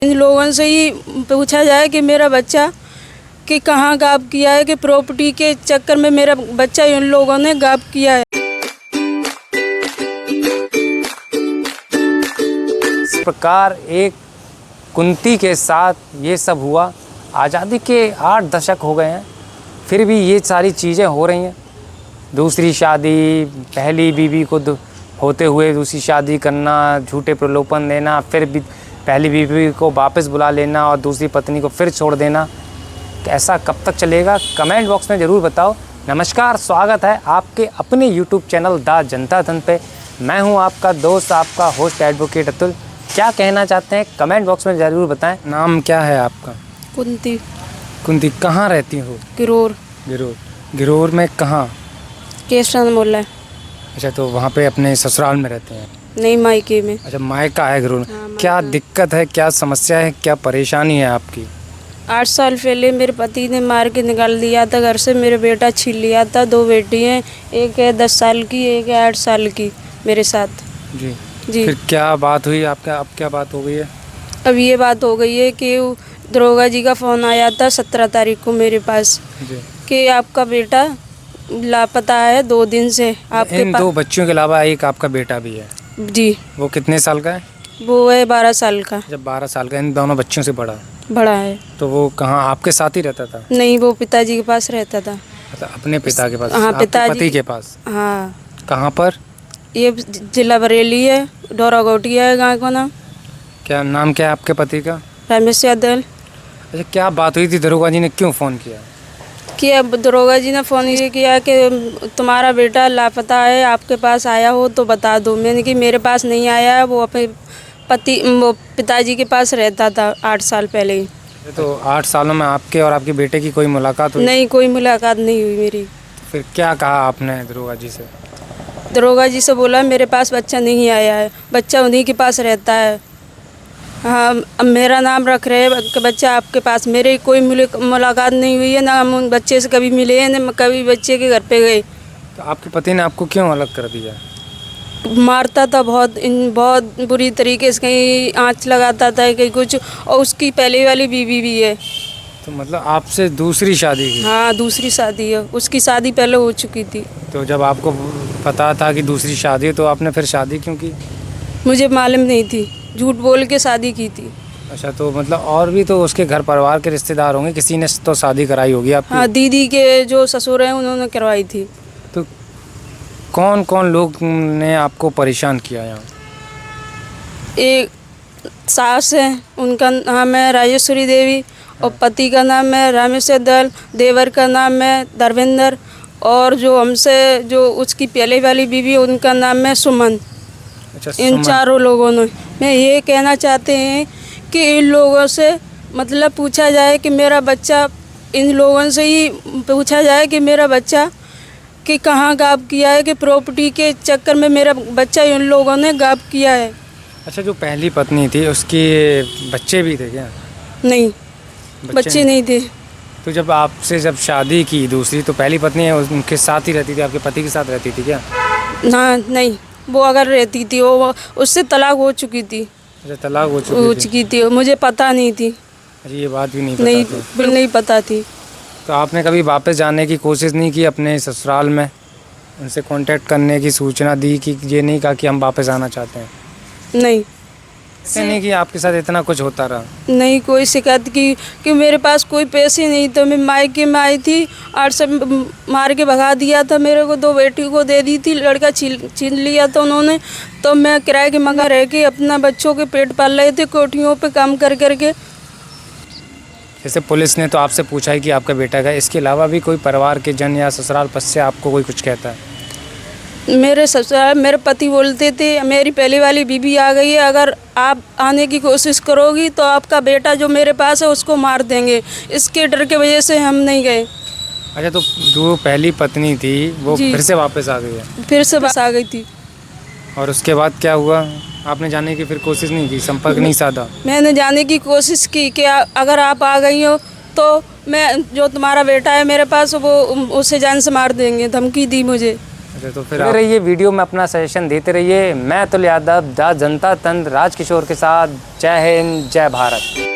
इन लोगों से ही पूछा जाए कि मेरा बच्चा कि कहाँ गायब किया है, कि प्रॉपर्टी के चक्कर में मेरा बच्चा इन लोगों ने गायब किया है। इस प्रकार एक कुंती के साथ ये सब हुआ। आज़ादी के 8 दशक हो गए हैं, फिर भी ये सारी चीज़ें हो रही हैं। दूसरी शादी, पहली बीवी को होते हुए दूसरी शादी करना, झूठे प्रलोभन देना, फिर भी पहली बीवी को वापस बुला लेना और दूसरी पत्नी को फिर छोड़ देना। ऐसा कब तक चलेगा? कमेंट बॉक्स में ज़रूर बताओ। नमस्कार, स्वागत है आपके अपने YouTube channel the Janata Dal पे। मैं हूं आपका दोस्त, आपका होस्ट एडवोकेट अतुल। क्या कहना चाहते हैं कमेंट बॉक्स में ज़रूर बताएं। नाम क्या है आपका? कुंती। कुंती, कहाँ रहती हो? गिरोर। गिरोर में कहाँ? केसर मोहल्ला। अच्छा, तो वहाँ पे अपने ससुराल में रहते हैं? नहीं, मायके में। अच्छा, मायका है गिरोर। हाँ, क्या दिक्कत है, क्या समस्या है, क्या परेशानी है आपकी? 8 साल पहले मेरे पति ने मार के निकाल दिया था घर से। मेरा बेटा छीन लिया था। 2 बेटी हैं, एक है 10 साल की, एक है 8 साल की मेरे साथ। जी। जी। फिर क्या बात हुई आपका? अब क्या बात हो गई है? अब ये बात हो गई है कि दरोगा जी का फ़ोन आया था 17 तारीख को मेरे पास जी। कि आपका बेटा लापता है 2 दिन से। आपके इन 2 बच्चियों के अलावा एक आपका बेटा भी है? जी। वो कितने साल का है? वो है 12 साल का। जब 12 साल का, इन दोनों बच्चियों से बड़ा है। तो वो कहाँ आपके साथ ही रहता था? नहीं, वो पिताजी के पास रहता था। मतलब अपने पिता के पास? हाँ, आपके पिताजी पति के पास? हाँ। कहाँ पर? ये जिला बरेली है, डोरा गोटिया है गाँव का नाम। क्या नाम क्या है आपके पति का? रमेश यादव। अच्छा, क्या बात हुई थी? दरोगा जी ने क्यों फ़ोन किया? कि अब दरोगा जी ने फ़ोन ये किया कि तुम्हारा बेटा लापता है, आपके पास आया हो तो बता दो। मैंने कि मेरे पास नहीं आया है, वो अपने वो पिताजी के पास रहता था 8 साल पहले ही। तो 8 सालों में आपके और आपके बेटे की कोई मुलाकात हुई? नहीं, कोई मुलाकात नहीं हुई मेरी। फिर क्या कहा आपने दरोगा जी से? दरोगा जी से बोला मेरे पास बच्चा नहीं आया है, बच्चा उन्हीं के पास रहता है। हाँ, अब मेरा नाम रख रहे हैं कि बच्चा आपके पास। मेरे कोई मुलाकात नहीं हुई है, ना हम उन बच्चे से कभी मिले हैं, ना कभी बच्चे के घर पे गए। तो आपके पति ने आपको क्यों अलग कर दिया? मारता था बहुत बुरी तरीके से, कहीं आँच लगाता था, कहीं कुछ। और उसकी पहले वाली बीवी भी है। तो मतलब आपसे दूसरी शादी की? हाँ, दूसरी शादी है। उसकी शादी पहले हो चुकी थी। तो जब आपको पता था कि दूसरी शादी है तो आपने फिर शादी क्यों की? मुझे मालूम नहीं थी, झूठ बोल के शादी की थी। अच्छा, तो मतलब और भी तो उसके घर परिवार के रिश्तेदार होंगे, किसी ने तो शादी कराई होगी आपकी? हाँ, दीदी के जो ससुर हैं उन्होंने करवाई थी। तो कौन कौन लोग ने आपको परेशान किया यहाँ? एक सास है, उनका नाम है राजेश्वरी देवी, और पति का नाम है रमेश यादव, देवर का नाम है धर्मेंद्र, और जो हमसे जो उसकी पहले वाली बीवी उनका नाम है सुमन। अच्छा, इन चारों लोगों ने। मैं ये कहना चाहते हैं कि इन लोगों से मतलब पूछा जाए कि मेरा बच्चा, इन लोगों से ही पूछा जाए कि मेरा बच्चा कि कहाँ गायब किया है, कि प्रॉपर्टी के चक्कर में मेरा बच्चा इन लोगों ने गायब किया है। अच्छा, जो पहली पत्नी थी उसके बच्चे भी थे क्या? नहीं, बच्चे नहीं थे। तो जब आपसे शादी की दूसरी, तो पहली पत्नी है उनके साथ ही रहती थी, आपके पति के साथ रहती थी क्या? ना, नहीं, वो अगर रहती थी वो उससे तलाक हो चुकी थी। अच्छा, तलाक हो चुकी थी, मुझे पता नहीं थी। अच्छा, ये बात भी नहीं पता नहीं, थी? बिल्कुल नहीं पता थी। तो आपने कभी वापस जाने की कोशिश नहीं की अपने ससुराल में? उनसे कांटेक्ट करने की सूचना दी कि ये नहीं कहा कि हम वापस आना चाहते हैं? नहीं, ऐसे नहीं कि आपके साथ इतना कुछ होता रहा? नहीं कोई शिकायत की कि मेरे पास कोई पैसे नहीं, तो मैं मायके में आई थी। 8 साल मार के भगा दिया था मेरे को। 2 बेटी को दे दी थी, लड़का छीन लिया था उन्होंने। तो मैं किराए के मकान रह के अपना बच्चों के पेट पाल रहे थे, कोठियों पे काम कर करके। जैसे पुलिस ने तो आपसे पूछा है कि आपका बेटा का, इसके अलावा भी कोई परिवार के जन या ससुराल पक्ष से आपको कोई कुछ कहता है? मेरे ससुराल मेरे पति बोलते थे मेरी पहले वाली बीवी आ गई है, अगर आप आने की कोशिश करोगी तो आपका बेटा जो मेरे पास है उसको मार देंगे। इसके डर के वजह से हम नहीं गए। अच्छा, तो जो पहली पत्नी थी वो फिर से वापस आ गई है? फिर से बस आ गई थी। और उसके बाद क्या हुआ? आपने जाने की फिर कोशिश नहीं की, संपर्क नहीं साधा? मैंने जाने की कोशिश की कि अगर आप आ गई हो तो मैं जो तुम्हारा बेटा है मेरे पास वो उसे जान से मार देंगे, धमकी दी मुझे। तो फिर रहिए वीडियो में अपना सजेशन देते रहिए। मैं अतुल यादव, द जनता तंत्र, राजकिशोर के साथ। जय हिंद, जय भारत।